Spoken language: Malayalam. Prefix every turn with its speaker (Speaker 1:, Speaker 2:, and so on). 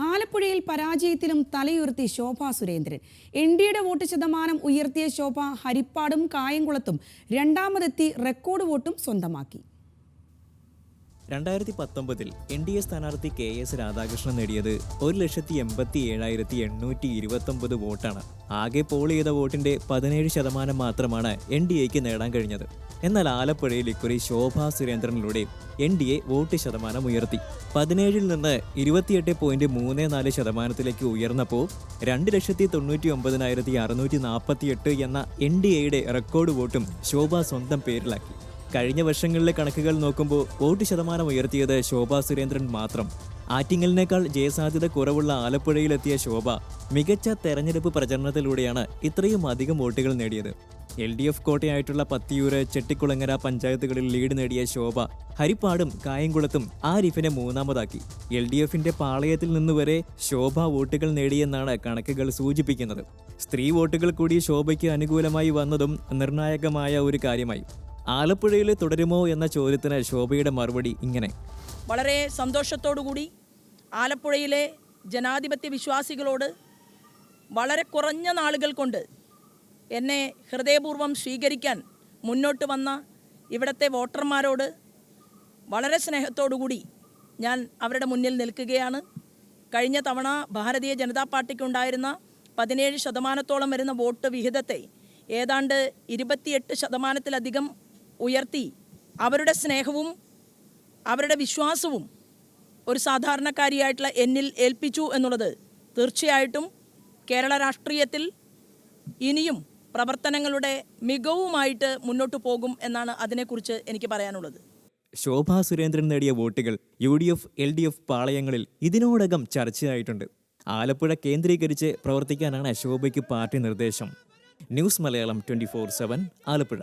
Speaker 1: ആലപ്പുഴയിൽ പരാജയത്തിലും തലയുയർത്തി ശോഭാ സുരേന്ദ്രൻ. എൻഡിഎയുടെ വോട്ട് ശതമാനം ഉയർത്തിയ ശോഭ ഹരിപ്പാടും കായംകുളത്തും രണ്ടാമതെത്തി റെക്കോർഡ് വോട്ടും സ്വന്തമാക്കി.
Speaker 2: 2019 എൻ.ഡി.എ സ്ഥാനാർത്ഥി കെ.എസ്. രാധാകൃഷ്ണൻ നേടിയത് 1,87,829 വോട്ടാണ്. ആകെ പോൾ ചെയ്ത വോട്ടിന്റെ 17% മാത്രമാണ് എൻ.ഡി.എക്ക് നേടാൻ കഴിഞ്ഞത്. എന്നാൽ ആലപ്പുഴയിൽ ഇക്കുറി ശോഭാ സുരേന്ദ്രനിലൂടെ എൻ.ഡി.എ വോട്ട് ശതമാനം ഉയർത്തി. 17-ൽ നിന്ന് 28.34% ഉയർന്നപ്പോൾ 2,99,648 എന്ന എൻ.ഡി.എയുടെ റെക്കോർഡ് വോട്ടും ശോഭ സ്വന്തം പേരിലാക്കി. കഴിഞ്ഞ വർഷങ്ങളിലെ കണക്കുകൾ നോക്കുമ്പോൾ വോട്ട് ശതമാനം ഉയർത്തിയത് ശോഭാ സുരേന്ദ്രൻ മാത്രം. ആറ്റിങ്ങലിനേക്കാൾ ജയസാധ്യത കുറവുള്ള ആലപ്പുഴയിലെത്തിയ ശോഭ മികച്ച തെരഞ്ഞെടുപ്പ് പ്രചരണത്തിലൂടെയാണ് ഇത്രയും അധികം വോട്ടുകൾ നേടിയത്. LDF കോട്ടയായിട്ടുള്ള പത്തിയൂര്, ചെട്ടിക്കുളങ്ങര പഞ്ചായത്തുകളിൽ ലീഡ് നേടിയ ശോഭ ഹരിപ്പാടും കായംകുളത്തും ആരിഫിനെ മൂന്നാമതാക്കി. LDFന്റെ പാളയത്തിൽ നിന്നുവരെ ശോഭ വോട്ടുകൾ നേടിയെന്നാണ് കണക്കുകൾ സൂചിപ്പിക്കുന്നത്. സ്ത്രീ വോട്ടുകൾ കൂടി ശോഭയ്ക്ക് അനുകൂലമായി വന്നതും നിർണായകമായ ഒരു കാര്യമായി. ആലപ്പുഴയിൽ തുടരുമോ എന്ന ചോദ്യത്തിന് ശോഭയുടെ മറുപടി ഇങ്ങനെ:
Speaker 3: വളരെ സന്തോഷത്തോടുകൂടി ആലപ്പുഴയിലെ ജനാധിപത്യ വിശ്വാസികളോട് വളരെ കുറഞ്ഞ നാളുകൾ കൊണ്ട് എന്നെ ഹൃദയപൂർവ്വം സ്വീകരിക്കാൻ മുന്നോട്ട് വന്ന ഇവിടുത്തെ വോട്ടർമാരോട് വളരെ സ്നേഹത്തോടുകൂടി ഞാൻ അവരുടെ മുന്നിൽ നിൽക്കുകയാണ്. കഴിഞ്ഞ തവണ ഭാരതീയ ജനതാ പാർട്ടിക്കുണ്ടായിരുന്ന 17% വരുന്ന വോട്ട് വിഹിതത്തെ ഏതാണ്ട് 28% ഉയർത്തി അവരുടെ സ്നേഹവും അവരുടെ വിശ്വാസവും ഒരു സാധാരണക്കാരിയായിട്ടുള്ള എന്നിൽ ഏൽപ്പിച്ചു എന്നുള്ളത് തീർച്ചയായിട്ടും കേരള രാഷ്ട്രീയത്തിൽ ഇനിയും പ്രവർത്തനങ്ങളുടെ മികവുമായിട്ട് മുന്നോട്ട് പോകും എന്നാണ് അതിനെക്കുറിച്ച് എനിക്ക് പറയാനുള്ളത്.
Speaker 2: ശോഭാ സുരേന്ദ്രൻ നേടിയ വോട്ടുകൾ UDF, LDF പാളയങ്ങളിൽ ഇതിനോടകം ചർച്ചയായിട്ടുണ്ട്. ആലപ്പുഴ കേന്ദ്രീകരിച്ച് പ്രവർത്തിക്കാനാണ് ശോഭയ്ക്ക് പാർട്ടി നിർദ്ദേശം. ന്യൂസ് മലയാളം 24/7 ആലപ്പുഴ.